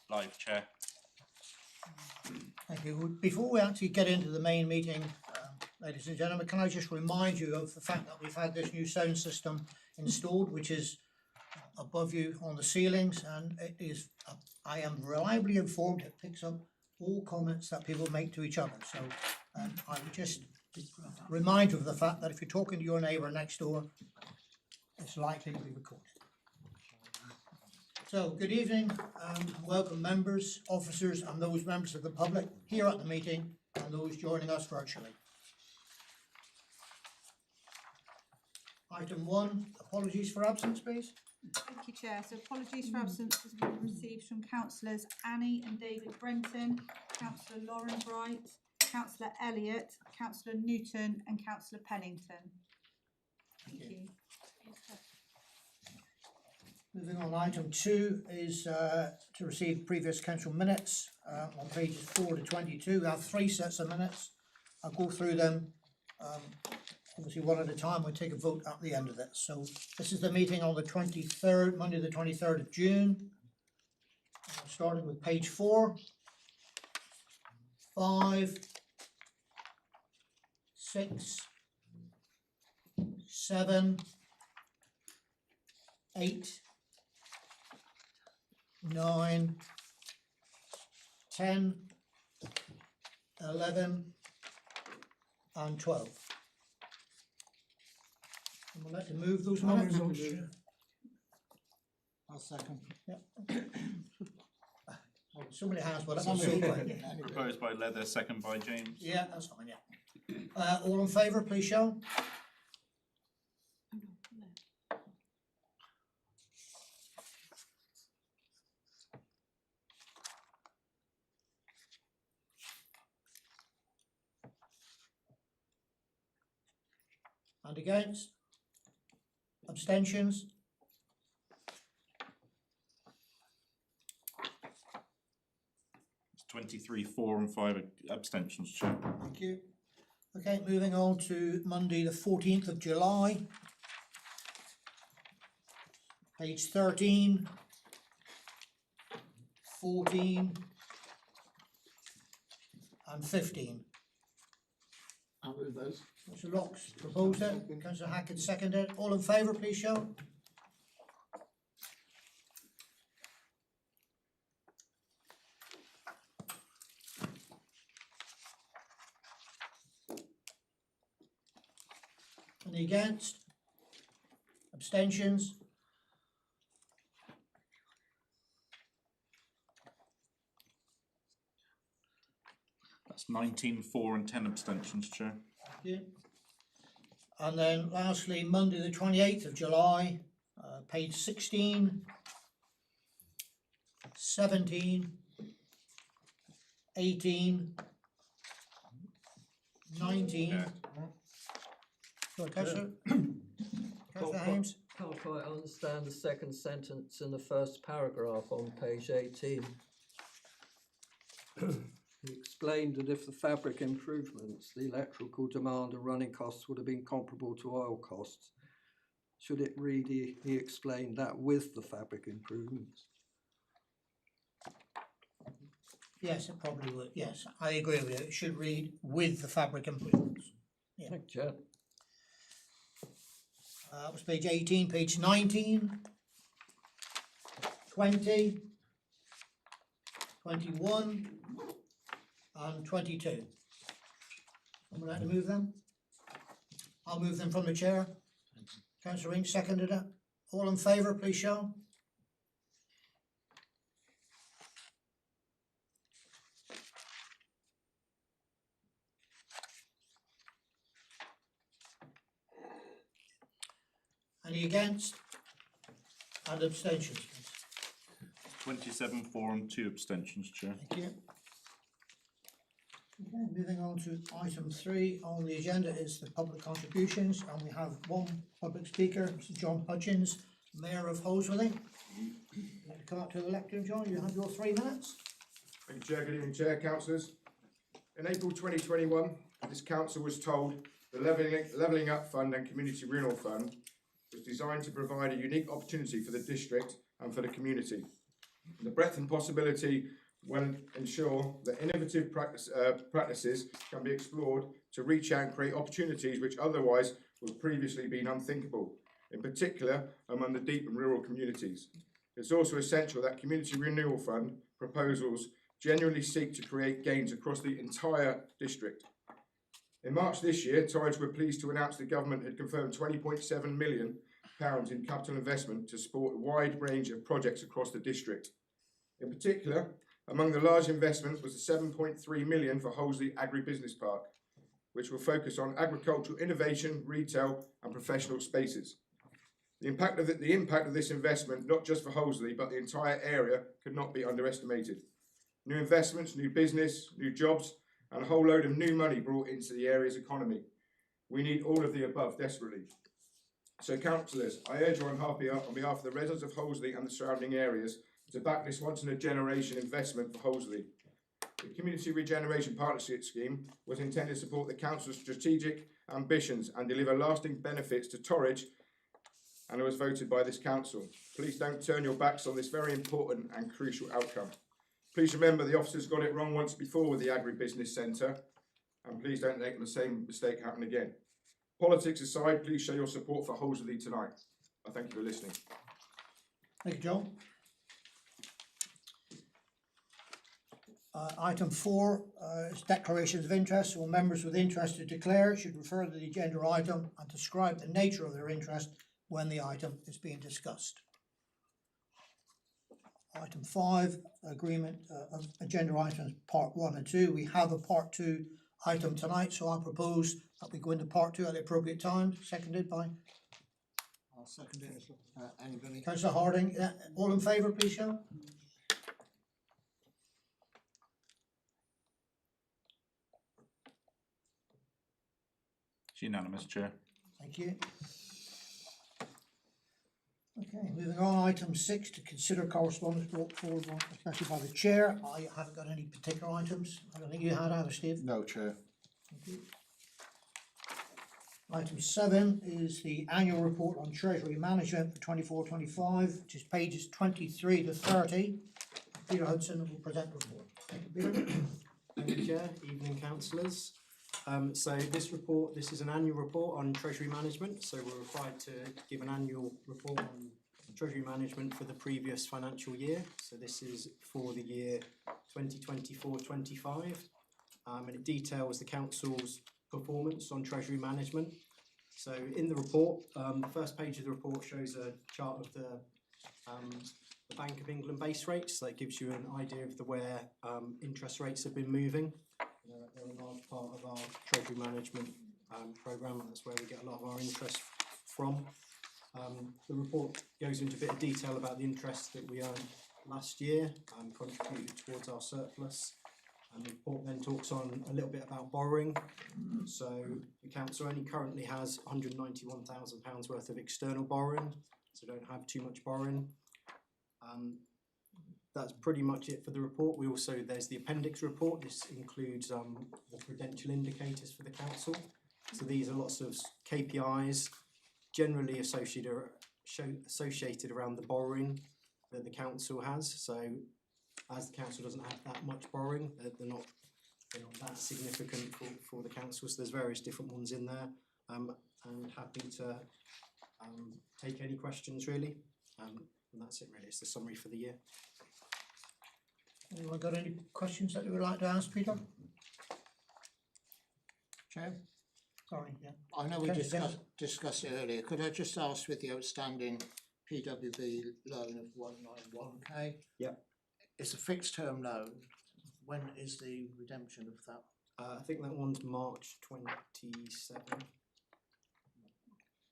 Live, Chair. Thank you. Before we actually get into the main meeting, ladies and gentlemen, can I just remind you of the fact that we've had this new sound system installed, which is above you on the ceilings, and it is, I am reliably informed it picks up all comments that people make to each other. So I would just remind you of the fact that if you're talking to your neighbour next door, it's likely to be recorded. So, good evening, welcome members, officers and those members of the public here at the meeting and those joining us virtually. Item 1, apologies for absence, please. Thank you, Chair. So apologies for absence has been received from Councillors Annie and David Brenton, Councillor Lauren Bright, Councillor Elliott, Councillor Newton and Councillor Pennington. Thank you. Moving on, item 2 is to receive previous council minutes on pages 4 to 22. We have 3 sets of minutes. I'll go through them obviously one at a time. We'll take a vote at the end of it. So this is the meeting on the 23rd, Monday the 23rd of June. Starting with page 4, 5, 6, 7, 8, 9, 10, 11 and 12. And we'll let you move those minutes. I'll second. Yep. Oh, somebody has, but that's not so quick. Proposed by Leather, second by James. Yeah, that's fine, yeah. All in favour, please show. And against? Abstentions? It's 23, 4 and 5 abstentions, Chair. Thank you. Okay, moving on to Monday the 14th of July. Page 13, 14 and 15. I'll move those. Councillor Locks proposed it, Councillor Hackett seconded it. All in favour, please show. Any against? Abstentions? That's 19, 4 and 10 abstentions, Chair. Yeah. And then lastly, Monday the 28th of July, page 16, 17, 18, 19. Yeah. Sorry, Councillor? Councillor Hames? Can't quite understand the second sentence in the first paragraph on page 18. He explained that if the fabric improvements, the electrical demand and running costs would have been comparable to oil costs. Should it read, he explained that with the fabric improvements? Yes, it probably would. Yes, I agree with you. It should read with the fabric improvements. Yeah. Thank you, Chair. That was page 18, page 19, 20, 21 and 22. Would you like to move them? I'll move them from the chair. Councillor Ince seconded it. All in favour, please show. Any against? And abstentions, please. 27, 4 and 2 abstentions, Chair. Thank you. Okay, moving on to item 3 on the agenda is the public contributions, and we have one public speaker, Mr. John Hutchins, Mayor of Holsworthy. You'd like to come up to the lectern, John? You have your 3 minutes. Thank you, Chair. Good evening, Chair, Councillors. In April 2021, this Council was told the Levelling Up Fund and Community Renewal Fund was designed to provide a unique opportunity for the district and for the community. The breadth and possibility will ensure that innovative practices can be explored to reach out and create opportunities which otherwise would have previously been unthinkable, in particular among the deep and rural communities. It's also essential that Community Renewal Fund proposals genuinely seek to create gains across the entire district. In March this year, Torridge were pleased to announce the government had confirmed £20.7 million in capital investment to support a wide range of projects across the district. In particular, among the large investments was the £7.3 million for Hollesley Agribusiness Park, which will focus on agricultural innovation, retail and professional spaces. The impact of this investment, not just for Hollesley, but the entire area, could not be underestimated. New investments, new business, new jobs, and a whole load of new money brought into the area's economy. We need all of the above desperately. So, councillors, I urge you on behalf of the residents of Hollesley and the surrounding areas to back this once-in-a-generation investment for Hollesley. The Community Regeneration Partnership Scheme was intended to support the council's strategic ambitions and deliver lasting benefits to Torridge, and it was voted by this council. Please don't turn your backs on this very important and crucial outcome. Please remember the officers got it wrong once before with the Agribusiness Centre, and please don't make the same mistake happen again. Politics aside, please show your support for Hollesley tonight. I thank you for listening. Thank you, John. Item 4 is declarations of interest. All members with interest to declare should refer to the agenda item and describe the nature of their interest when the item is being discussed. Item 5, agreement of agenda items part 1 and 2. We have a part 2 item tonight, so I propose that we go into part 2 at the appropriate time. Seconded by I'll second it. Anybody? Councillor Harding. Yeah. All in favour, please show. It's unanimous, Chair. Thank you. Okay, moving on, item 6, to consider correspondence brought forward, especially by the chair. I haven't got any particular items. I don't think you had either, Steve. No, Chair. Thank you. Item 7 is the annual report on treasury management for 24-25, which is pages 23 to 30. Peter Hudson will present the report. Thank you, Peter. Thank you, Chair. Evening, councillors. So this is an annual report on treasury management. So we're required to give an annual report on treasury management for the previous financial year. So this is for the year 2024-25, and it details the council's performance on treasury management. So in the report, the first page of the report shows a chart of the Bank of England base rates. So that gives you an idea of where interest rates have been moving. They're a large part of our treasury management programme, and that's where we get a lot of our interest from. The report goes into a bit of detail about the interest that we earned last year and contributed towards our surplus. And the report then talks on a little bit about borrowing. So the council only currently has £191,000 worth of external borrowing, so don't have too much borrowing. That's pretty much it for the report. There's the appendix report. This includes the prudential indicators for the council. So these are lots of KPIs generally associated around the borrowing that the council has. So as the council doesn't have that much borrowing, they're not that significant for the council. So there's various different ones in there. And happy to take any questions really. And that's it really. It's the summary for the year. Anyone got any questions that you would like to ask, Peter? Chair? Sorry, yeah. I know we Okay, discussed it earlier. Could I just ask, with the outstanding PWB loan of 191k? Yep. It's a fixed term loan. When is the redemption of that? I think that one's March 27.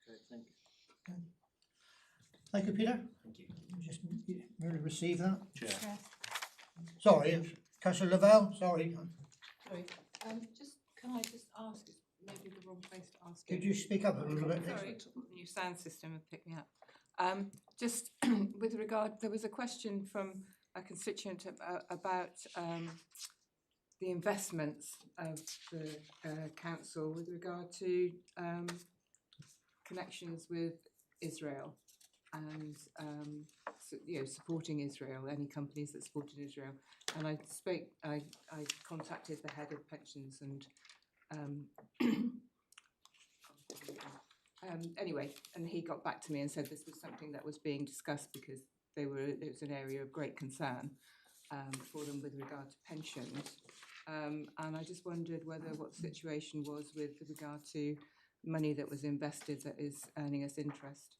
Okay, thank you. Thank you, Peter. Thank you. You just merely receive that. Chair. Chair. Sorry, Councillor Lavelle, sorry. Sorry, can I just ask, it's maybe the wrong place to ask Could it. you speak up a little bit? Sorry, the new sound system would pick me up. Just with regard, there was a question from a constituent about the investments of the council with regard to connections with Israel and supporting Israel, any companies that supported Israel. And I contacted the head of pensions and anyway, and he got back to me and said this was something that was being discussed because it was an area of great concern for them with regard to pensions. And I just wondered what the situation was with regard to money that was invested that is earning us interest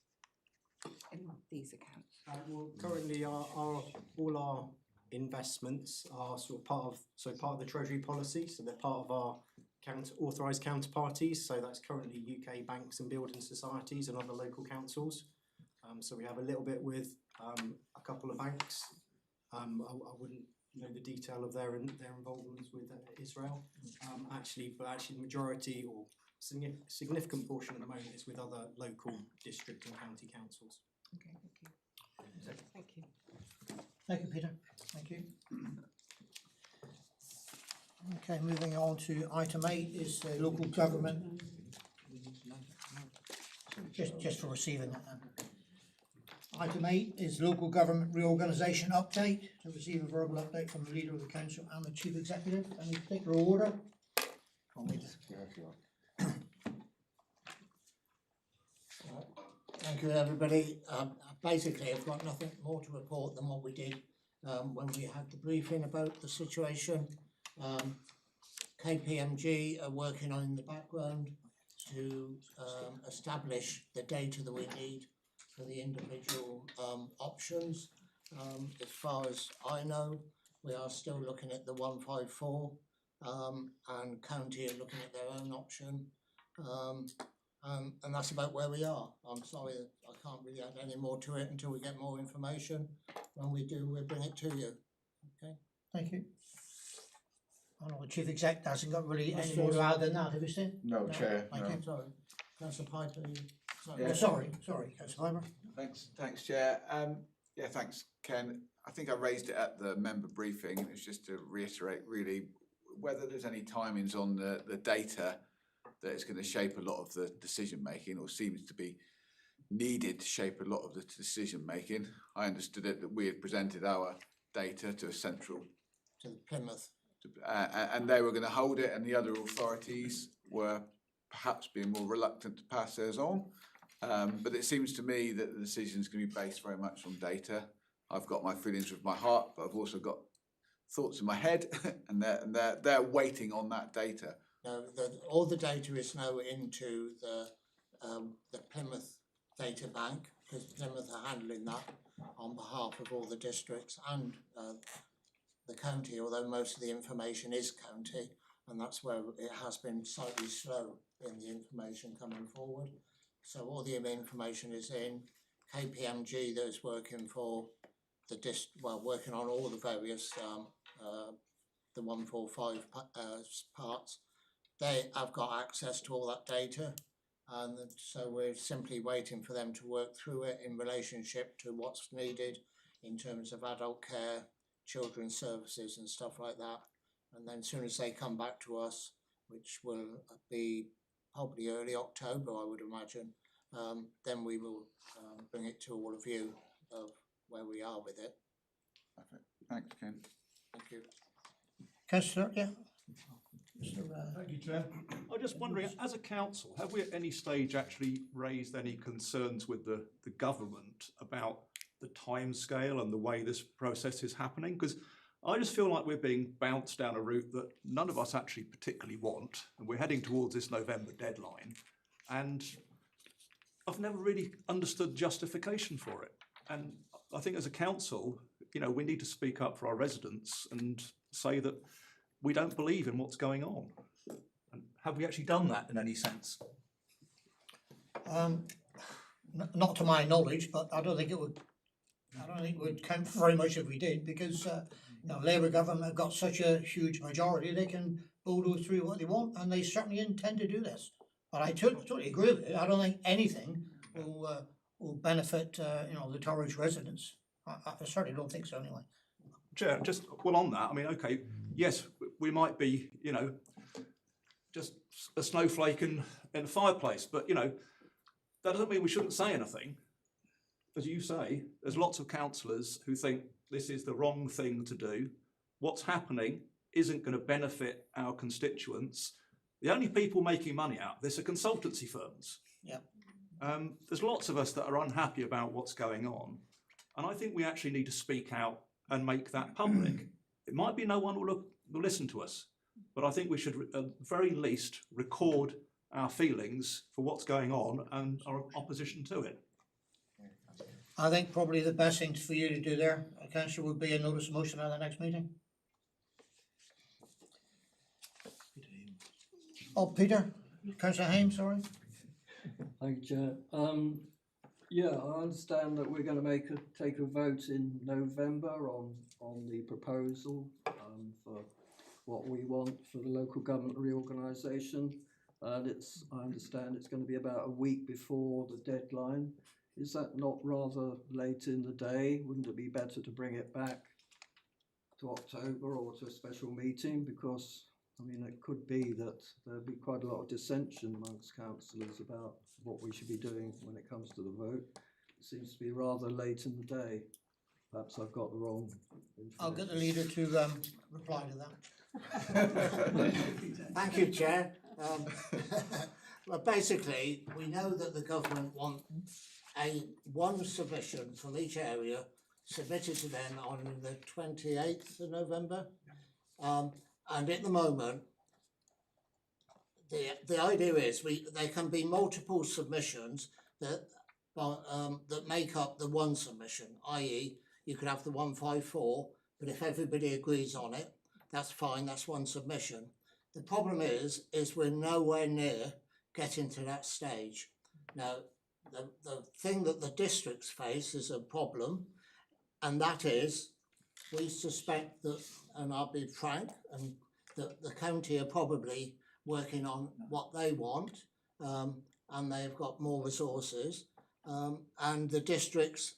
in these accounts. Well, currently all our investments are sort of part of the Treasury policy, so they're part of our authorised counterparties, so that's currently UK banks and building societies and other local councils. So we have a little bit with a couple of banks. I wouldn't know the detail of their involvements with Israel. Actually, the majority or significant portion at the moment is with other local district and county councils. Okay, thank you. Thank you, Peter. Thank you. Okay, moving on to item 8 is local government. Just for receiving that then. Item 8 is local government reorganisation update. To receive a verbal update from the leader of the council and the chief executive. Any particular order? Thank you, everybody. Basically, I've got nothing more to report than what we did when we had the briefing about the situation. KPMG are working on in the background to establish the data that we need for the individual options. As far as I know, we are still looking at the 154 and county are looking at their own option. And that's about where we are. I'm sorry, I can't really add any more to it until we get more information. When we do, we'll bring it to you. Okay. Thank you. I know the chief exec hasn't got really any more to add than that, have you seen? No, Chair, Thank no. you. Sorry. Councillor Piper, you? Yeah. Sorry, Councillor Piper. Thanks, Chair. Yeah, thanks, Ken. I think I raised it at the member briefing, and it's just to reiterate really whether there's any timings on the data that is going to shape a lot of the decision making, or seems to be needed to shape a lot of the decision making. I understood it that we had presented our data to a central, To Plymouth. and they were going to hold it, and the other authorities were perhaps being more reluctant to pass theirs on. But it seems to me that the decision is going to be based very much on data. I've got my feelings with my heart, but I've also got thoughts in my head, and they're waiting on that data. No, all the data is now into the Plymouth data bank, because Plymouth are handling that on behalf of all the districts and the county, although most of the information is county, and that's where it has been slightly slow in the information coming forward. So all the information is in. KPMG that is working for the working on all the various the 145 parts. They have got access to all that data, and so we're simply waiting for them to work through it in relationship to what's needed in terms of adult care, children's services and stuff like that. And then as soon as they come back to us, which will be probably early October, I would imagine, then we will bring it to all of you of where we are with it. Perfect. Thanks, Ken. Thank you. Councillor, yeah. Thank you, Chair. I'm just wondering, as a council, have we at any stage actually raised any concerns with the government about the timescale and the way this process is happening? Because I just feel like we're being bounced down a route that none of us actually particularly want, and we're heading towards this November deadline, and I've never really understood justification for it. And I think as a council, we need to speak up for our residents and say that we don't believe in what's going on. And have we actually done that in any sense? Not to my knowledge, but I don't think it would count very much if we did, because Labour government have got such a huge majority, they can bulldoze through what they want, and they certainly intend to do this. But I totally agree with it. I don't think anything will benefit the Torridge residents. I certainly don't think so anyway. Chair, just on that, okay, yes, we might be, just a snowflake in a fireplace, but that doesn't mean we shouldn't say anything. as you say, there's lots of councillors who think this is the wrong thing to do. What's happening isn't going to benefit our constituents. The only people making money out of this are consultancy firms. Yeah. There's lots of us that are unhappy about what's going on, and I think we actually need to speak out and make that public. It might be no one will listen to us, but I think we should at the very least record our feelings for what's going on and our opposition to it. I think probably the best thing for you to do there, councillor, would be a notice of motion at the next meeting. Oh, Peter, councillor Haim, sorry. Thank you, Chair. Yeah, I understand that we're going to take a vote in November on the proposal for what we want for the local government reorganisation. And I understand it's going to be about a week before the deadline. Is that not rather late in the day? Wouldn't it be better to bring it back to October or to a special meeting? Because, I mean, it could be that there'll be quite a lot of dissension amongst councillors about what we should be doing when it comes to the vote. It seems to be rather late in the day. Perhaps I've got the wrong information. I'll get the leader to reply to that. Thank you, Chair. Well, basically, we know that the government want one submission from each area submitted to them on the 28th of November. And at the moment, the idea is there can be multiple submissions that make up the one submission, i.e. you could have the 154, but if everybody agrees on it, that's fine, that's one submission. The problem is we're nowhere near getting to that stage. Now, the thing that the districts face is a problem, and that is, we suspect that, and I'll be frank, and that the county are probably working on what they want, and they've got more resources, and the districts,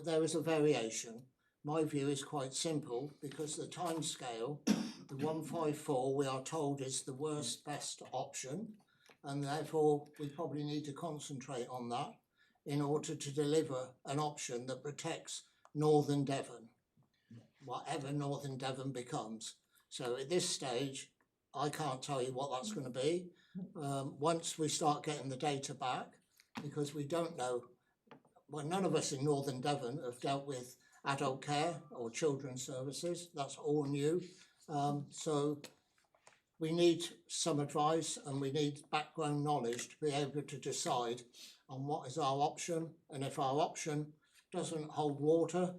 there is a variation. My view is quite simple, because the timescale, the 154, we are told is the worst best option, and therefore we probably need to concentrate on that in order to deliver an option that protects Northern Devon, whatever Northern Devon becomes. So at this stage, I can't tell you what that's going to be. Once we start getting the data back, because we don't know, well, none of us in Northern Devon have dealt with adult care or children's services. That's all new. So we need some advice, and we need background knowledge to be able to decide on what is our option. And if our option doesn't hold water,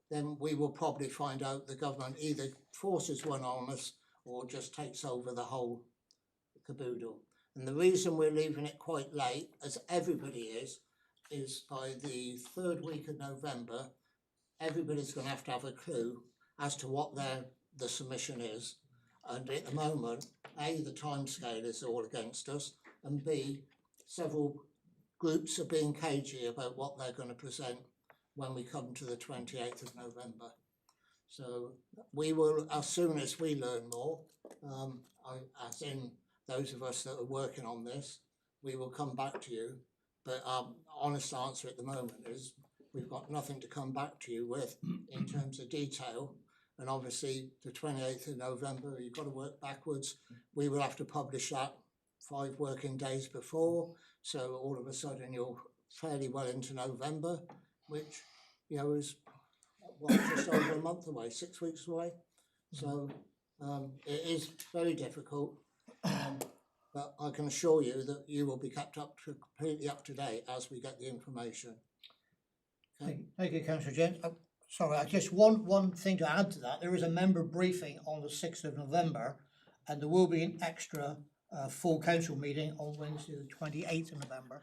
then we will probably find out the government either forces one on us or just takes over the whole caboodle. And the reason we're leaving it quite late, as everybody is by the third week of November, everybody's going to have a clue as to what the submission is. And at the moment, A, the timescale is all against us, and B, several groups are being cagey about what they're going to present when we come to the 28th of November. So we will, as soon as we learn more, as in those of us that are working on this, we will come back to you. But our honest answer at the moment is we've got nothing to come back to you with in terms of detail. And obviously the 28th of November, you've got to work backwards. We will have to publish that 5 working days before. So all of a sudden you're fairly well into November, which, you know, is just over a month away, 6 weeks away. So it is very difficult. But I can assure you that you will be kept completely up to date as we get the information. Okay. Thank you, councillor James. Sorry, I just one thing to add to that. There is a member briefing on the 6th of November, and there will be an extra full council meeting on Wednesday the 28th of November,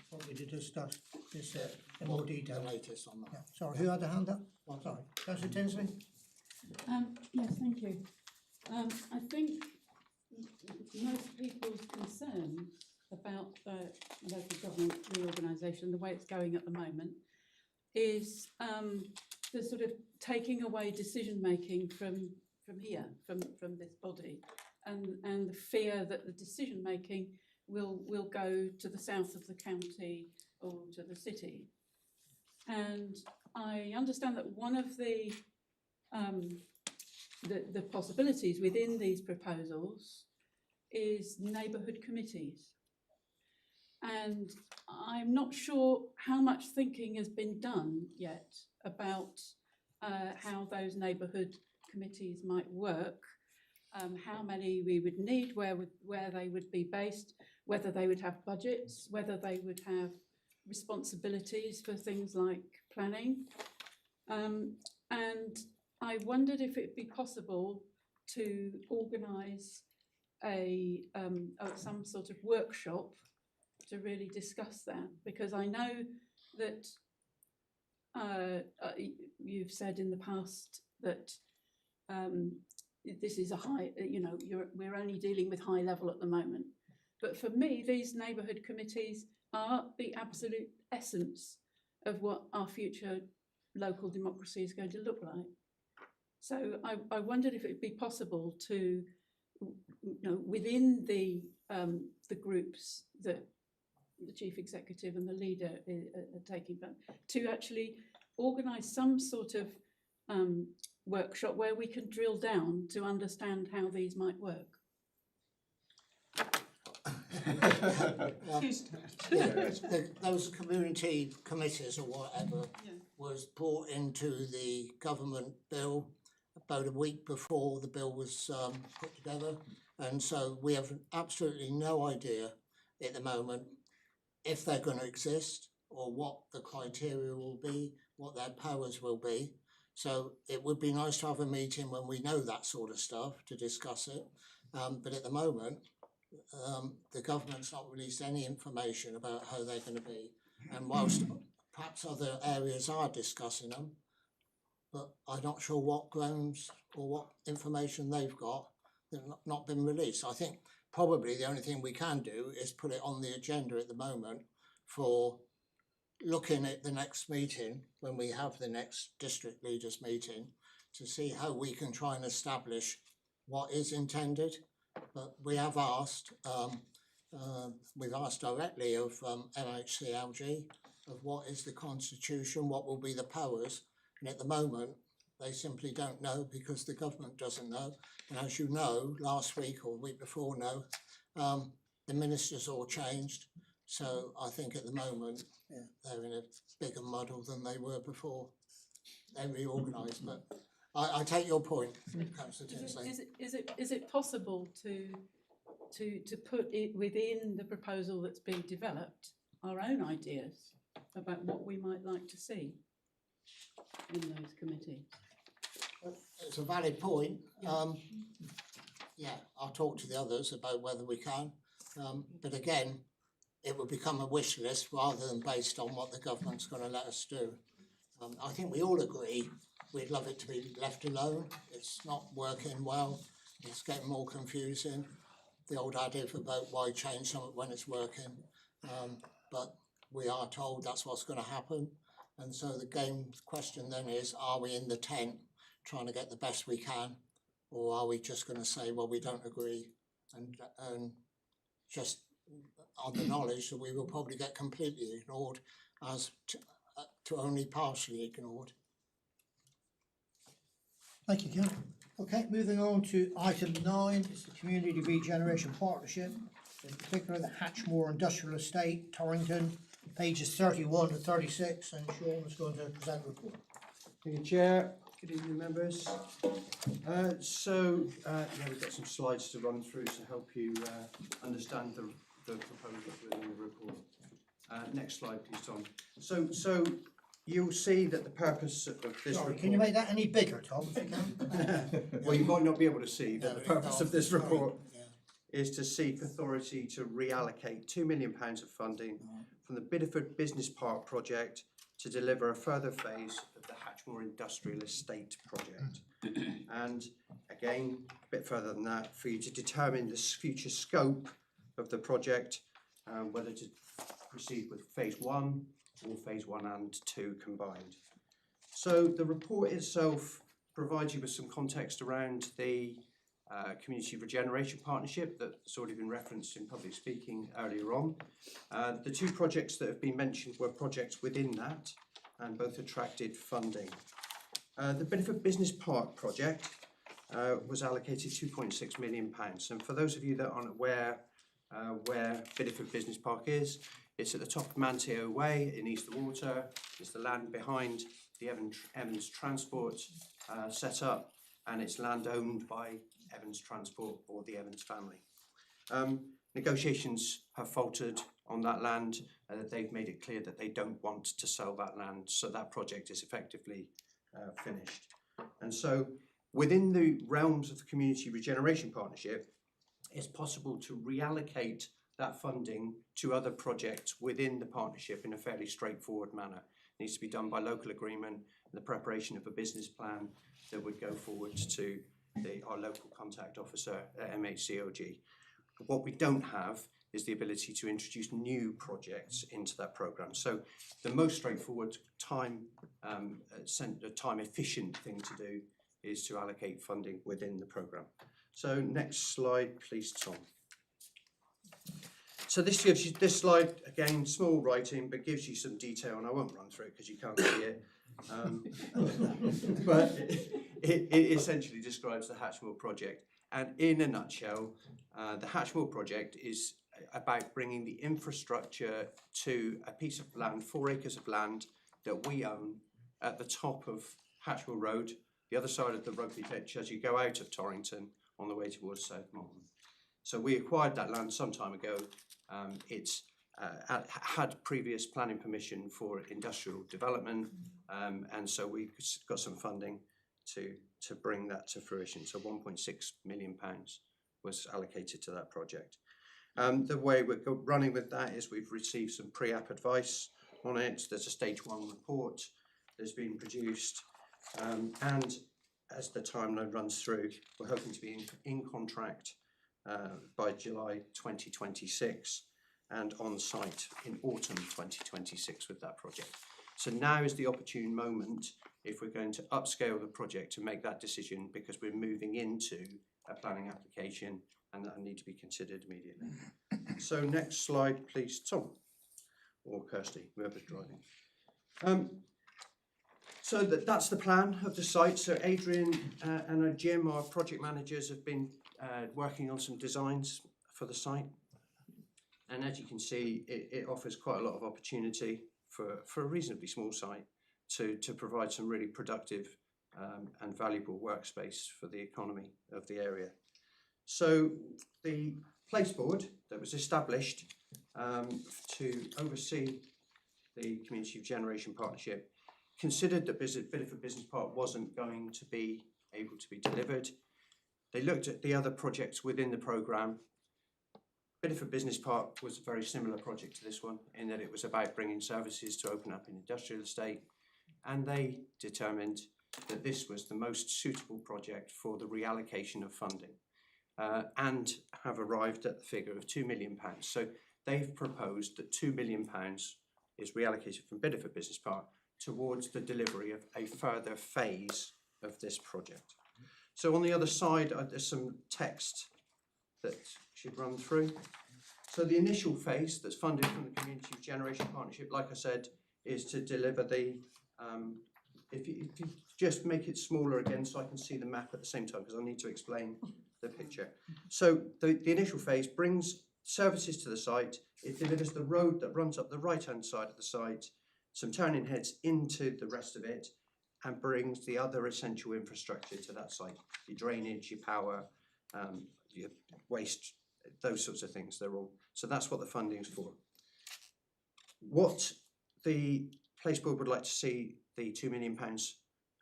probably to discuss this in more detail. The latest on that. Yeah. Sorry, who had the hand up? Sorry, councillor Tinsley. Yes, thank you. I think most people's concern about local government reorganisation, the way it's going at the moment, is the sort of taking away decision making from here, from this body, and the fear that the decision making will go to the south of the county or to the city. And I understand that one of the possibilities within these proposals is neighbourhood committees. And I'm not sure how much thinking has been done yet about how those neighbourhood committees might work, how many we would need, where they would be based, whether they would have budgets, whether they would have responsibilities for things like planning. And I wondered if it'd be possible to organise some sort of workshop to really discuss that, because I know that you've said in the past that this is a high, we're only dealing with high level at the moment. But for me, these neighbourhood committees are the absolute essence of what our future local democracy is going to look like. So I wondered if it'd be possible to, within the groups that the chief executive and the leader are taking, to actually organise some sort of workshop where we can drill down to understand how these might work. Those community committees or whatever was brought into the government bill about a week before the bill was put together, and so we have absolutely no idea at the moment if they're going to exist or what the criteria will be, what their powers will be. So it would be nice to have a meeting when we know that sort of stuff to discuss it, but at the moment the government's not released any information about how they're going to be, and whilst perhaps other areas are discussing them, but I'm not sure what grounds or what information they've got that have not been released. I think probably the only thing we can do is put it on the agenda at the moment for looking at the next meeting, when we have the next district leaders meeting, to see how we can try and establish what is intended. But we have asked, we've asked directly of MHCLG of what is the constitution, what will be the powers, and at the moment they simply don't know because the government doesn't know. And as you know, last week or the week before now, the ministers all changed. So I think at the moment they're in a bigger muddle than they were before. They're reorganised, but I take your point, Councillor Tinsley. Is it possible to put it within the proposal that's being developed, our own ideas about what we might like to see in those committees? It's a valid point. I'll talk to the others about whether we can. But again, it will become a wish list rather than based on what the government's going to let us do. I think we all agree we'd love it to be left alone. It's not working well. It's getting more confusing. The old adage about why change something when it's working. But we are told that's what's going to happen. And so the question then is, are we in the tent trying to get the best we can? Or are we just going to say, well, we don't agree, and just on the knowledge that we will probably get completely ignored as to only partially ignored. Thank you, Ken. Okay, moving on to item 9, it's the Community Regeneration Partnership, in particular the Hatchmore Industrial Estate, Torrington, pages 31 to 36, and Sean is going to present the report. Thank you, Chair. Good evening, members. We've got some slides to run through to help you understand the proposals within the report. Next slide, please, Tom. So you'll see that the purpose of this report... Can you make that any bigger, Tom, if you can? Well, you might not be able to see that the purpose of this report is to seek authority to reallocate £2 million of funding from the Bideford Business Park project to deliver a further phase of the Hatchmore Industrial Estate project. And again, a bit further than that, for you to determine the future scope of the project, whether to proceed with phase 1 or phase 1 and 2 combined. So the report itself provides you with some context around the Community Regeneration Partnership that's already been referenced in public speaking earlier on. The 2 projects that have been mentioned were projects within that. and both attracted funding. The Bideford Business Park project was allocated £2.6 million. And for those of you that aren't aware where Bideford Business Park is, it's at the top of Manteo Way in East Water. It's the land behind the Evans Transport setup, and it's land owned by Evans Transport or the Evans family. Negotiations have faltered on that land. They've made it clear that they don't want to sell that land, so that project is effectively finished. And so within the realms of the Community Regeneration Partnership, it's possible to reallocate that funding to other projects within the partnership in a fairly straightforward manner. It needs to be done by local agreement and the preparation of a business plan that would go forward to our local contact officer at MHCOG. What we don't have is the ability to introduce new projects into that programme. So the most straightforward time efficient thing to do is to allocate funding within the programme. So next slide, please, Tom. So this gives you, this slide, again, small writing, but gives you some detail, and I won't run through it because you can't see it. But it essentially describes the Hatchmoor project. And in a nutshell, the Hatchmoor project is about bringing the infrastructure to a piece of land, 4 acres of land that we own at the top of Hatchmoor Road, the other side of the rugby pitch as you go out of Torrington on the way towards South Molton. So we acquired that land some time ago. It's had previous planning permission for industrial development, and so we got some funding to bring that to fruition. So £1.6 million was allocated to that project. The way we're running with that is we've received some pre-app advice on it. There's a stage 1 report that's been produced, and as the timeline runs through, we're hoping to be in contract by July 2026 and on site in autumn 2026 with that project. So now is the opportune moment if we're going to upscale the project to make that decision, because we're moving into a planning application and that need to be considered immediately. So next slide, please, Tom, or Kirsty, whoever's driving. So that's the plan of the site. So Adrian and Jim, our project managers, have been working on some designs for the site. And as you can see, it offers quite a lot of opportunity for a reasonably small site to provide some really productive and valuable workspace for the economy of the area. So the place board that was established to oversee the Community Regeneration Partnership considered that Bideford Business Park wasn't going to be able to be delivered. They looked at the other projects within the programme. Bideford Business Park was a very similar project to this one in that it was about bringing services to open up an industrial estate, and they determined that this was the most suitable project for the reallocation of funding, and have arrived at the figure of £2 million. So they've proposed that £2 million is reallocated from Bideford Business Park towards the delivery of a further phase of this project. So on the other side, there's some text that should run through. So the initial phase that's funded from the Community Regeneration Partnership, like I said, is to deliver the, if you just make it smaller again so I can see the map at the same time, because I need to explain the picture. So the initial phase brings services to the site. It delivers the road that runs up the right-hand side of the site, some turning heads into the rest of it, and brings the other essential infrastructure to that site. Your drainage, your power, your waste, those sorts of things. They're all, so that's what the funding's for. What the Place Board would like to see the £2 million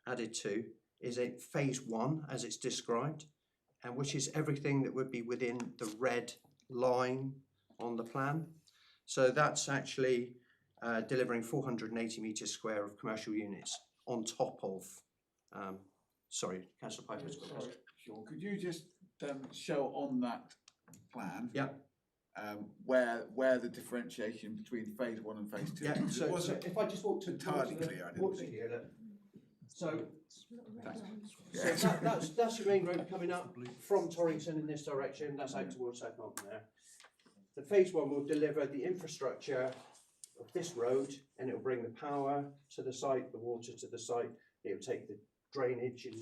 added to is a phase 1, as it's described, and which is everything that would be within the red line on the plan. So that's actually delivering 480 metres square of commercial units on top of, sorry, Councillor Piper's got Sorry, Sean, could you just show on that plan where the differentiation between phase 1 and phase 2? Yeah, so if I just walk to entirely clear, I didn't think. So that's your main road coming up from Torrington in this direction. That's out towards South Molton there. The phase 1 will deliver the infrastructure of this road, and it'll bring the power to the site, the water to the site. It'll take the drainage and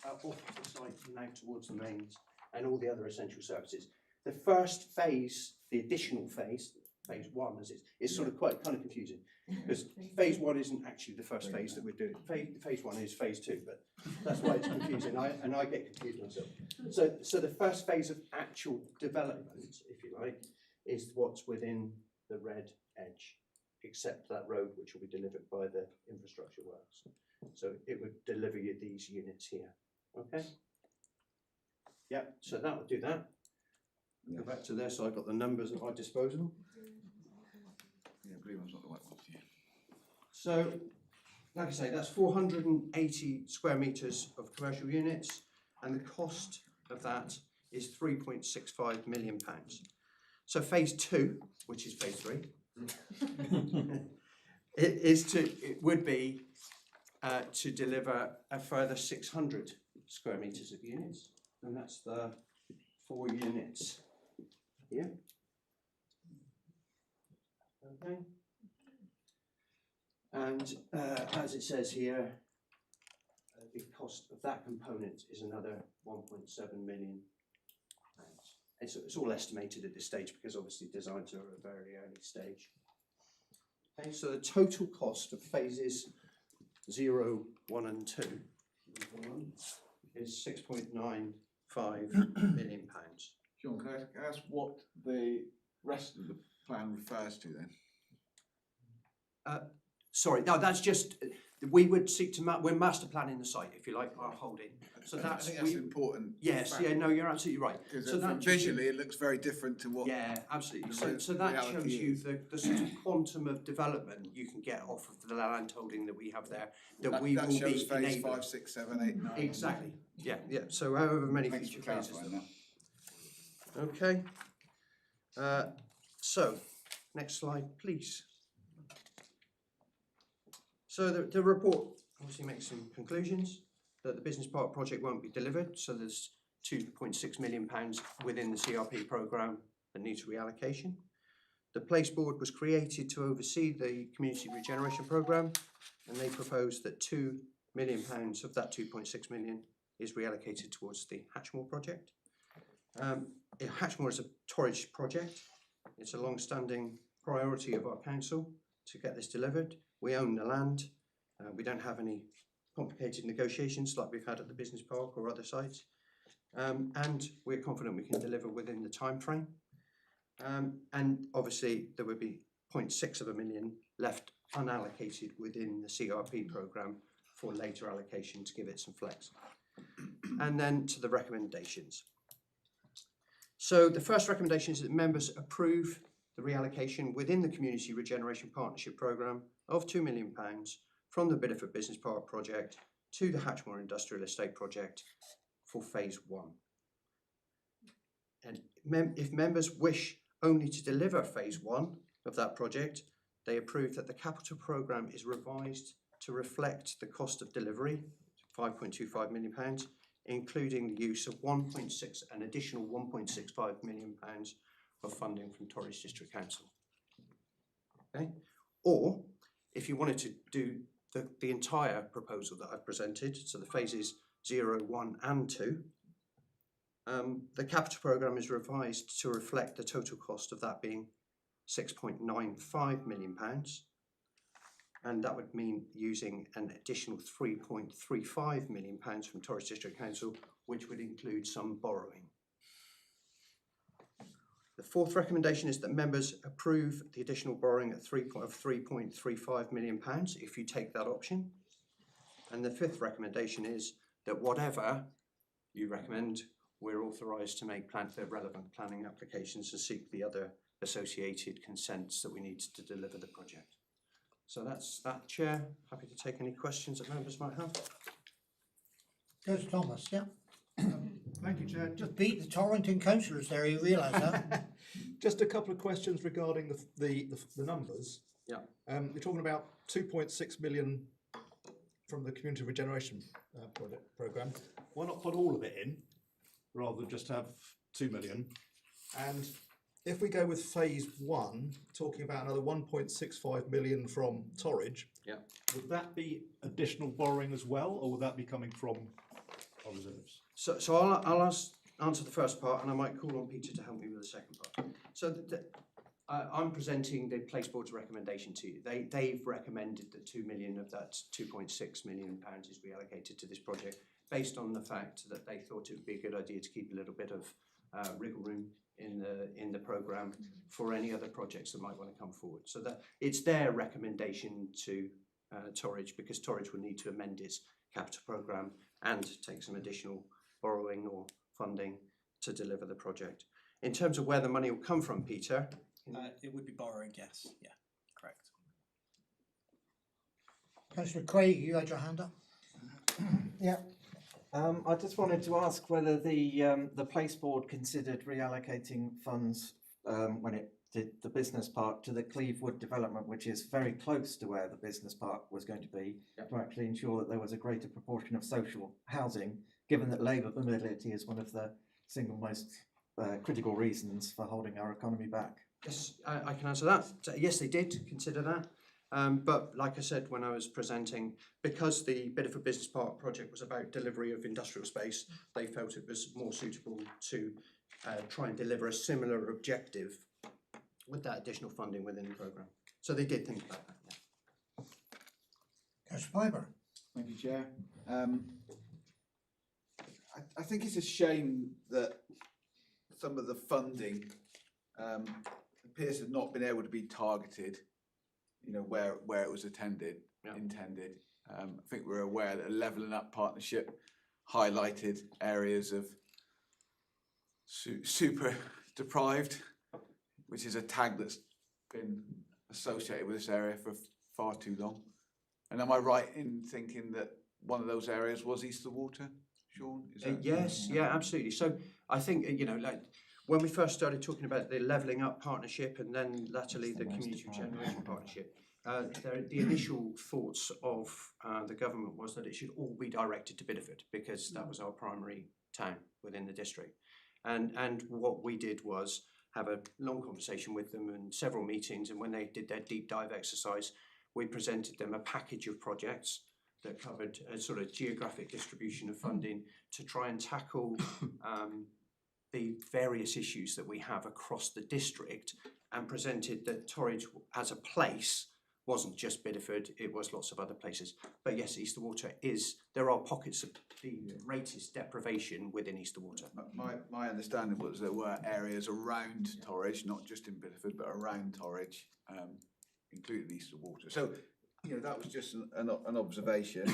off the site and out towards the mains and all the other essential services. The first phase, the additional phase, phase one, as it's sort of kind of confusing, because phase one isn't actually the first phase that we're doing. Phase one is phase two, but that's why it's confusing. I get confused myself. So the first phase of actual development, if you like, is what's within the red edge, except that road which will be delivered by the infrastructure works. So it would deliver you these units here. Okay. Yep. So that would do that. Go back to there. So I've got the numbers at my disposal. Yeah, blue one's not the white one. Yeah. So, like I say, that's 480 square metres of commercial units, and the cost of that is £3.65 million. So phase two, which is phase three, it would be to deliver a further 600 square metres of units, and that's the 4 units here. Okay. And as it says here, the cost of that component is another £1.7 million. It's all estimated at this stage because obviously designs are at a very early stage. Okay, so the total cost of phases 0, 1 and 2 is £6.95 million. Sean, can I ask what the rest of the plan refers to then? Sorry, no, that's just, we would seek to, we're master planning the site, if you like, our holding. So I that's, think that's important. yes, fact, yeah, no, you're absolutely right. Because So that visually it looks very different to what. yeah, absolutely. the So that reality shows you is. the sort of quantum of development you can get off of the land holding that we have there, that we will shows be phase enabling. 5, 6, 7, 8, 9. Exactly, yeah, yeah, so however many Thanks future for phases. clarifying that. Okay. So, next slide, please. So the report obviously makes some conclusions that the business park project won't be delivered. So there's £2.6 million within the CRP programme that needs reallocation. The Place Board was created to oversee the community regeneration programme, and they proposed that £2 million of that 2.6 million is reallocated towards the Hatchmore project. Hatchmore is a Torridge project. It's a long-standing priority of our council to get this delivered. We own the land. We don't have any complicated negotiations like we've had at the business park or other sites. And we're confident we can deliver within the time frame. And obviously there would be 0.6 million left unallocated within the CRP programme for later allocation to give it some flex. And then to the recommendations. So the first recommendation is that members approve the reallocation within the Community Regeneration Partnership Programme of £2 million from the Bideford Business Park project to the Hatchmore Industrial Estate project for phase 1. And if members wish only to deliver phase 1 of that project, they approve that the capital programme is revised to reflect the cost of delivery, £5.25 million, including the use of an additional £1.65 million of funding from Torridge District Council. Okay? Or, if you wanted to do the entire proposal that I've presented, so the phases 0, 1 and 2, the capital programme is revised to reflect the total cost of that being £6.95 million, and that would mean using an additional £3.35 million from Torridge District Council, which would include some borrowing. The fourth recommendation is that members approve the additional borrowing at £3.35 million if you take that option. And the fifth recommendation is that whatever you recommend, we're authorised to make the relevant planning applications and seek the other associated consents that we need to deliver the project. So that's that, Chair. Happy to take any questions that members might have. Goes Thomas, yeah. Thank you, Chair. Just beat the Torrington councillors there, you realise that? Just a couple of questions regarding the numbers. Yeah. You're talking about 2.6 million from the Community Regeneration programme. Why not put all of it in, rather than just have 2 million? And if we go with phase one, talking about another 1.65 million from Torridge. Yeah. Would that be additional borrowing as well, or would that be coming from our reserves? So I'll answer the first part, and I might call on Peter to help me with the second part. So I'm presenting the Place Board's recommendation to you. They've recommended that 2 million of that 2.6 million pounds is reallocated to this project, based on the fact that they thought it would be a good idea to keep a little bit of wriggle room in the programme for any other projects that might want to come forward. So that it's their recommendation to Torridge, because Torridge will need to amend its capital programme and take some additional borrowing or funding to deliver the project. In terms of where the money will come from, Peter? It would be borrowing, yes, yeah, correct. Councillor Craig, you had your hand up. Yeah. I just wanted to ask whether the Place Board considered reallocating funds when it did the business park to the Clevewood development, which is very close to where the business park was going to be, to actually ensure that there was a greater proportion of social housing, given that labour mobility is one of the single most critical reasons for holding our economy back. Yes, I can answer that. Yes, they did consider that. But like I said when I was presenting, because the Bideford Business Park project was about delivery of industrial space, they felt it was more suitable to try and deliver a similar objective with that additional funding within the programme. So they did think about that. Yeah. Councillor Piper. Thank you, Chair. I think it's a shame that some of the funding appears to have not been able to be targeted, you know, where it was intended. I think we're aware that a Levelling Up partnership highlighted areas of super deprived, which is a tag that's been associated with this area for far too long. And am I right in thinking that one of those areas was Easter Water, Sean? Yes, yeah, absolutely. So I think, you know, like when we first started talking about the Levelling Up partnership and then latterly the Community Regeneration partnership, the initial thoughts of the government was that it should all be directed to Bideford, because that was our primary town within the district. And what we did was have a long conversation with them and several meetings, and when they did their deep dive exercise, we presented them a package of projects that covered a sort of geographic distribution of funding to try and tackle the various issues that we have across the district, and presented that Torridge as a place wasn't just Bideford, it was lots of other places. But yes, Easter Water there are pockets of the greatest deprivation within Easter Water. My understanding was there were areas around Torridge, not just in Bideford, but around Torridge, including Easter Water. So, you know, that was just an observation.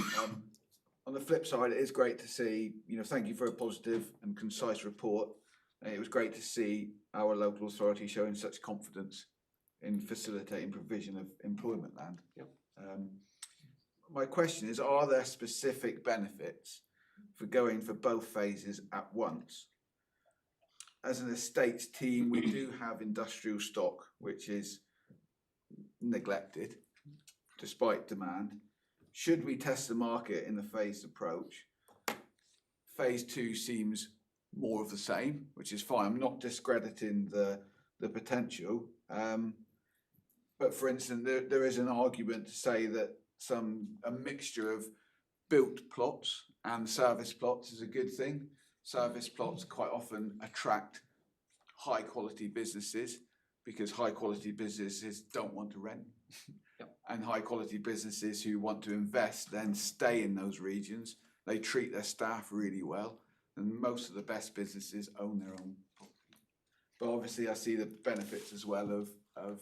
On the flip side, it is great to see, you know, thank you for a positive and concise report. It was great to see our local authority showing such confidence in facilitating provision of employment land. Yep. My question is, are there specific benefits for going for both phases at once? As an estates team, we do have industrial stock, which is neglected despite demand. Should we test the market in the phased approach? Phase two seems more of the same, which is fine. I'm not discrediting the potential. But for instance, there is an argument to say that a mixture of built plots and service plots is a good thing. Service plots quite often attract high quality businesses, because high quality businesses don't want to rent. Yep. And high quality businesses who want to invest then stay in those regions. They treat their staff really well, and most of the best businesses own their own property. But obviously I see the benefits as well of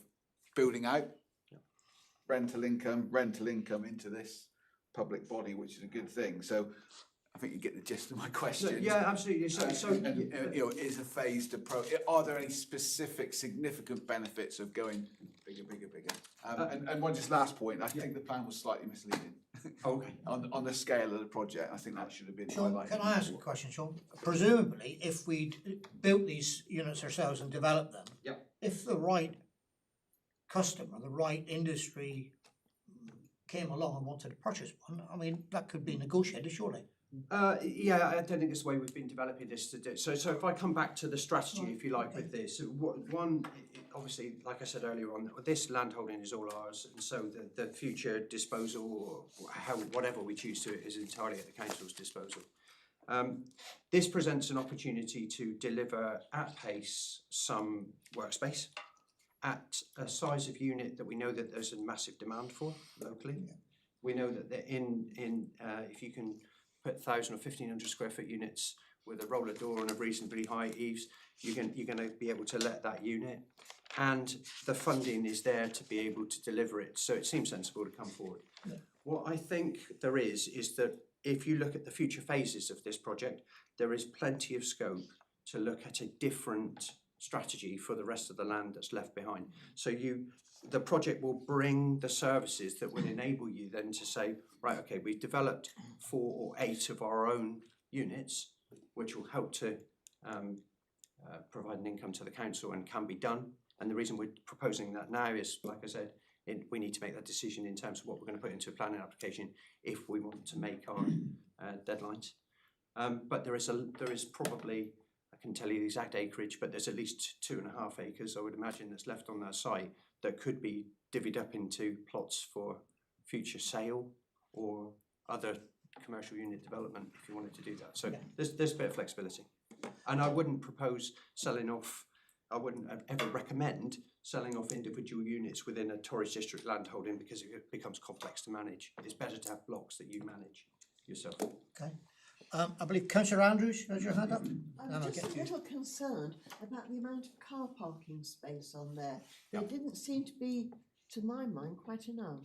building out rental income into this public body, which is a good thing. So I think you get the gist of my question. Yeah, absolutely. So You know, is a phased approach. Are there any specific significant benefits of going bigger? And one just last point. I think the plan was slightly misleading. Okay. on the scale of the project, I think that should have been Sean, highlighted. can I ask a question, Sean? Presumably, if we'd built these units ourselves and developed them, Yep. if the right customer, the right industry came along and wanted to purchase one, I mean, that could be negotiated, surely. Yeah, I don't think it's the way we've been developing this to do. So if I come back to the strategy, if you like, with this, obviously, like I said earlier on, this landholding is all ours, and so the future disposal, or whatever we choose to, is entirely at the council's disposal. This presents an opportunity to deliver at pace some workspace at a size of unit that we know that there's a massive demand for locally. Yeah. We know that if you can put 1,000 or 1,500 square foot units with a roller door and a reasonably high eaves, you're going to be able to let that unit, and the funding is there to be able to deliver it. So it seems sensible to come forward. Yeah. What I think there is that if you look at the future phases of this project, there is plenty of scope to look at a different strategy for the rest of the land that's left behind. So the project will bring the services that will enable you then to say, right, okay, we've developed 4 or 8 of our own units, which will help to provide an income to the council and can be done. And the reason we're proposing that now is, like I said, we need to make that decision in terms of what we're going to put into a planning application if we want to make our deadlines. But there is probably, I can tell you the exact acreage, but there's at least 2.5 acres, I would imagine, that's left on that site that could be divvied up into plots for future sale or other commercial unit development if you wanted to do that. So yeah, there's a bit of flexibility. And I wouldn't propose selling off, I wouldn't ever recommend selling off individual units within a Torridge District landholding because it becomes complex to manage. It's better to have blocks that you manage yourself. Okay. I believe Councillor Andrews has your hand up. I'm just a little concerned about the amount of car parking space on there. There didn't seem to be, to my mind, quite enough.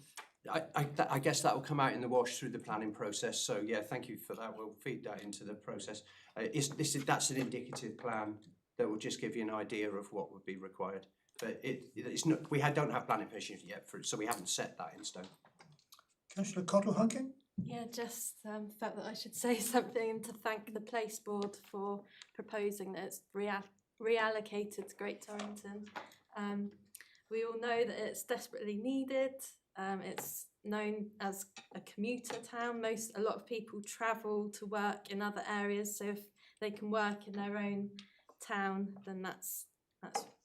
I guess that will come out in the wash through the planning process. So yeah, thank you for that. We'll feed that into the process. That's an indicative plan that will just give you an idea of what would be required. But it's not. Don't have planning permission yet for it, so we haven't set that in stone. Councillor Cottle-Hunkin. Yeah, just felt that I should say something and to thank the Place Board for proposing that it's reallocated to Great Torrington. We all know that it's desperately needed. It's known as a commuter town. A lot of people travel to work in other areas, so if they can work in their own town, then that's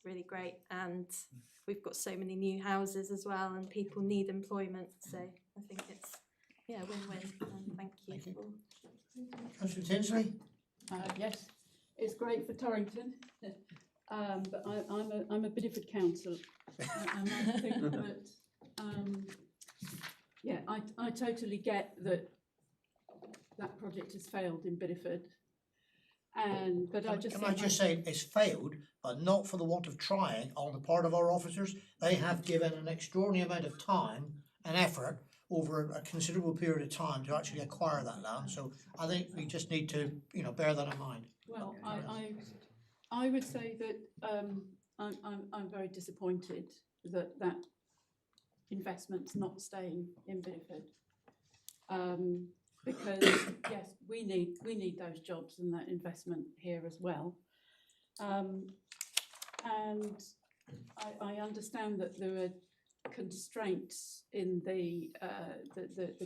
really great. And we've got so many new houses as well, and people need employment. So I think it's win-win. And thank you. Councillor Tinsley. Yes, it's great for Torrington, but I'm a Bideford council, and I think that I totally get that project has failed in Bideford. But I just say it's failed, but not for the want of trying on the part of our officers. They have given an extraordinary amount of time and effort over a considerable period of time to actually acquire that land. So I think we just need to, bear that in mind. Well, I would say that I'm very disappointed that investment's not staying in Bideford. Because yes, we need those jobs and that investment here as well. And I understand that there are constraints in the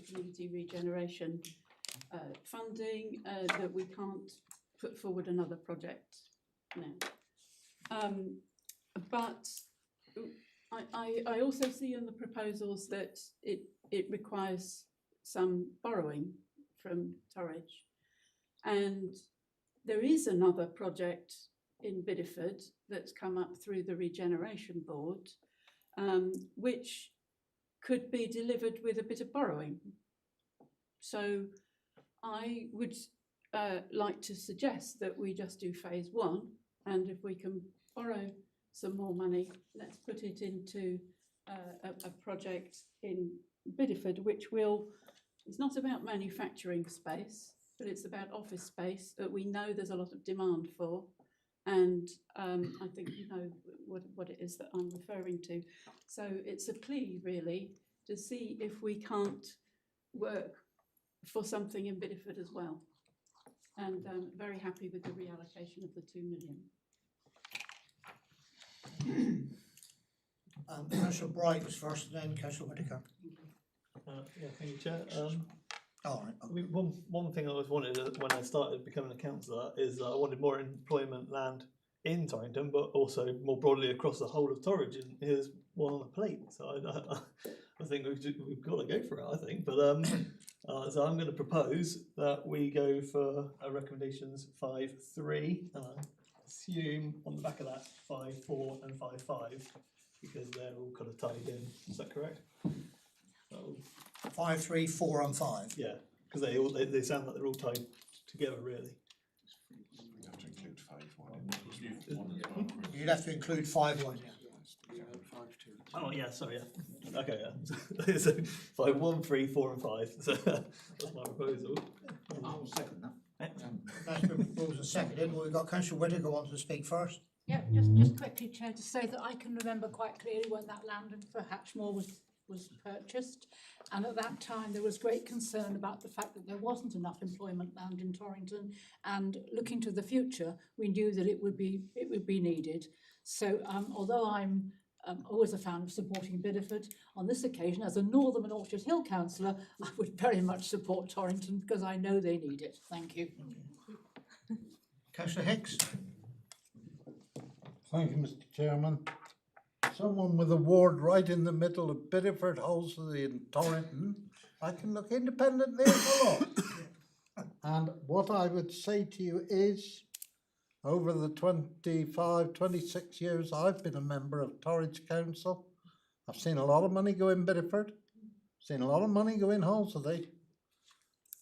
community regeneration funding, that we can't put forward another project now. But I also see in the proposals that it requires some borrowing from Torridge, and there is another project in Bideford that's come up through the Regeneration Board, which could be delivered with a bit of borrowing. So I would like to suggest that we just do phase 1, and if we can borrow some more money, let's put it into a project in Bideford, which will. It's not about manufacturing space, but it's about office space that we know there's a lot of demand for. And I think you know what it is that I'm referring to. So it's a plea, really, to see if we can't work for something in Bideford as well. And very happy with the reallocation of the 2 million. Councillor Bright was first, and then Councillor Whittaker. Thank you, Chair. All right. I mean, one thing I always wanted when I started becoming a councillor is I wanted more employment land in Torrington, but also more broadly across the whole of Torridge. And here's one on a plate, so I think we've got to go for it. I think, but so I'm going to propose that we go for recommendations 5.3, and I assume on the back of that 5.4 and 5.5 because they're all kind of tied in. Is that correct? 5, 3, 4 and 5. Yeah, because they sound like they're all tied together really. We have to include 5.1. You'd have to include 5.1. Oh yeah, sorry, yeah. Okay, yeah. So 5, 1, 3, 4 and 5. So that's my proposal. I'll second that. That's been proposed and seconded. Well, we've got Councillor Whittaker wants to speak first. Yeah, just quickly, Chair, to say that I can remember quite clearly when that land for Hatchmore was purchased, and at that time there was great concern about the fact that there wasn't enough employment land in Torrington, and looking to the future, we knew that it would be needed. So although I'm always a fan of supporting Bideford, on this occasion, as a Northern and Orchard Hill councillor, I would very much support Torrington because I know they need it. Thank you. Councillor Hicks. Thank you, Mr. Chairman. Someone with a ward right in the middle of Bideford, Halsey and Torrington, I can look independently at the lot. And what I would say to you is, over the 25, 26 years I've been a member of Torridge Council, I've seen a lot of money go in Bideford, seen a lot of money go in Halsey.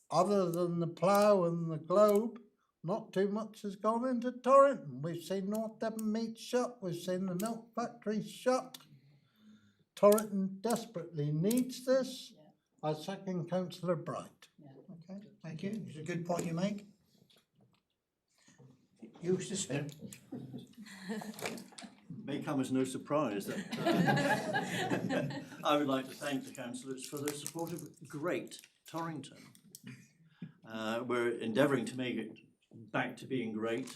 Other than the plough and the globe, not too much has gone into Torrington. We've seen North Devon Meat shut, we've seen the milk factory shut. Torrington desperately needs this. I second Councillor Bright. Okay, thank you. It's a good point you make. You wish to speak? May come as no surprise that I would like to thank the councillors for their support of great Torrington. We're endeavouring to make it back to being great,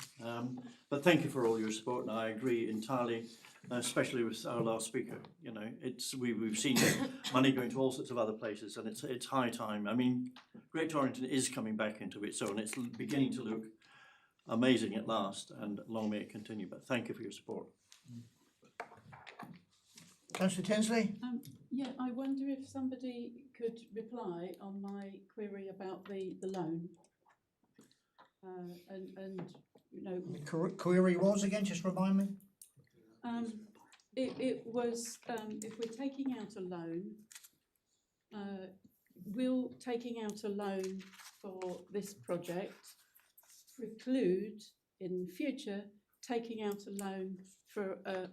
but thank you for all your support, and I agree entirely, especially with our last speaker. You know, we've seen money going to all sorts of other places, and it's high time. I mean, Great Torrington is coming back into its own. It's beginning to look amazing at last, and long may it continue. But thank you for your support. Councillor Tinsley? Yeah, I wonder if somebody could reply on my query about the loan. And you know, The query was again, just remind me. It was if we're taking out a loan, will taking out a loan for this project preclude in future taking out a loan for a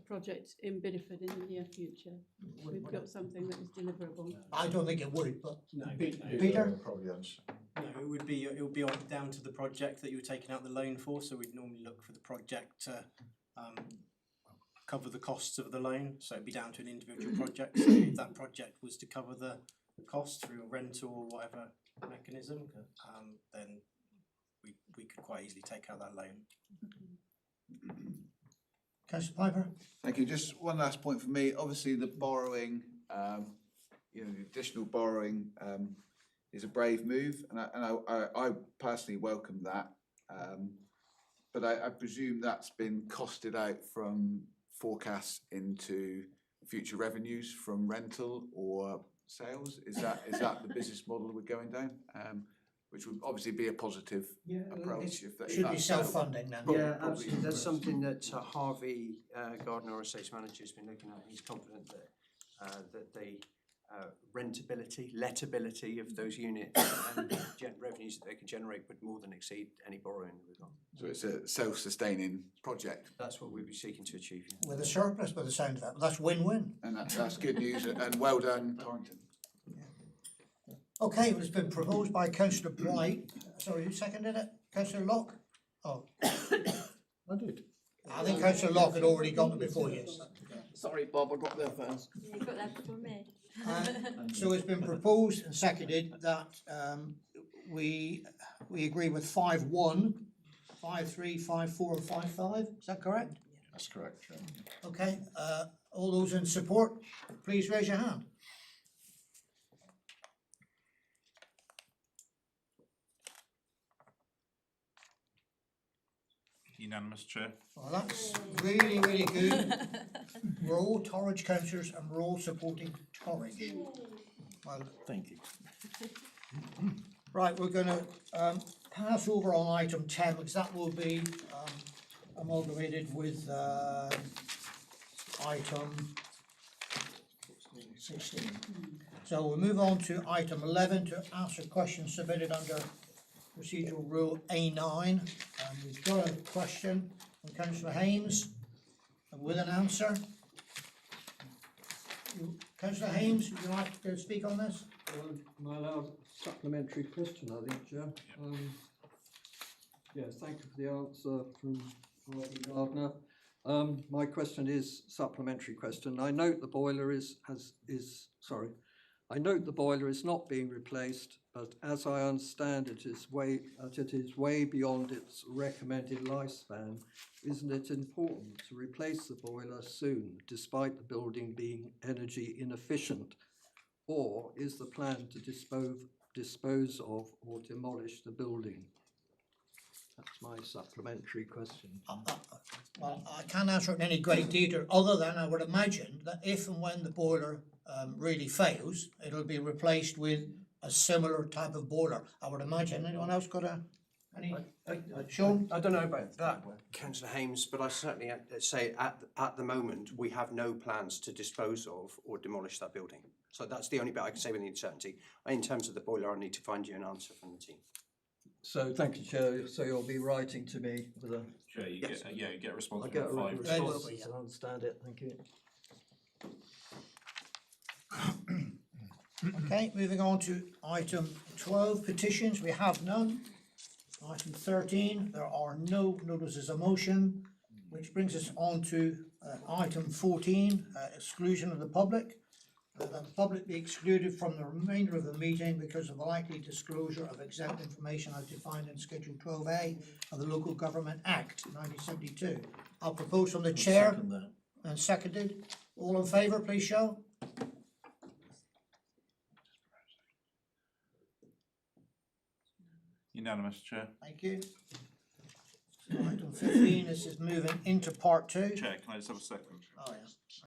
project in Bideford in the near future? We've got something that is deliverable. I don't think it would, but No. Peter? Probably answer. No, it would be down to the project that you were taking out the loan for. So we'd normally look for the project to cover the costs of the loan. So it'd be down to an individual project. So if that project was to cover the cost through a rental or whatever mechanism, then we could quite easily take out that loan. Councillor Piper? Thank you. Just one last point for me. Obviously, the borrowing, the additional borrowing is a brave move, and I personally welcome that. But I presume that's been costed out from forecasts into future revenues from rental or sales. Is that the business model we're going down? Which would obviously be a positive approach. If that should be self-funding then. Yeah, absolutely. That's something that Harvey Gardner, our estate manager, has been looking at. He's confident that the rentability, lettability of those units and revenues that they can generate would more than exceed any borrowing we've got. So it's a self-sustaining project. That's what we'd be seeking to achieve. Yeah. With a surplus by the sound of that, that's win-win. And that's good news, and well done, Torrington. Okay, it has been proposed by Councillor Bright. Sorry, who seconded it? Councillor Locke? Oh. I did. I think Councillor Locke had already got it before you. Sorry, Bob, I got there first. Yeah, you got that before me. So it's been proposed and seconded that we agree with 5.1, 5.3, 5.4 and 5.5. Is that correct? That's correct, Chair. Okay, all those in support, please raise your hand. Unanimous, Chair. Well, that's really, really good. We're all Torridge councillors and we're all supporting Torridge. Well, Thank you. right, we're gonna pass over on item 10 because that will be amalgamated with item 16. So we'll move on to item 11 to answer questions submitted under procedural rule A9. We've got a question from Councillor Hames with an answer. Councillor Hames, would you like to speak on this? Am I allowed a supplementary question, I think, Chair? Yes, thank you for the answer from Martin Gardner. My question is supplementary question. I note the boiler is not being replaced, but as I understand it is way beyond its recommended lifespan. Isn't it important to replace the boiler soon, despite the building being energy inefficient? Or is the plan to dispose of or demolish the building? That's my supplementary question. Well, I can't answer it in any great detail, other than I would imagine that if and when the boiler really fails, it'll be replaced with a similar type of boiler. I would imagine. Anyone else got any? Sean? I don't know about that, Councillor Hames, but I certainly say at the moment, we have no plans to dispose of or demolish that building. So that's the only bit I can say with any certainty. In terms of the boiler, I need to find you an answer from the team. So thank you, Chair. So you'll be writing to me with a... Chair, you get a response. I get a within 5 response, responses. I understand it, thank you. Okay, moving on to item 12, petitions. We have none. Item 13, there are no notices of motion, which brings us on to item 14, exclusion of the public. That the public be excluded from the remainder of the meeting because of the likely disclosure of exempt information as defined in Schedule 12A of the Local Government Act 1972. I'll propose from the chair and seconded. All in favour, please show. Unanimous, Chair. Thank you. So item 15, this is moving into part 2. Chair, can I just have a second? Oh, yes.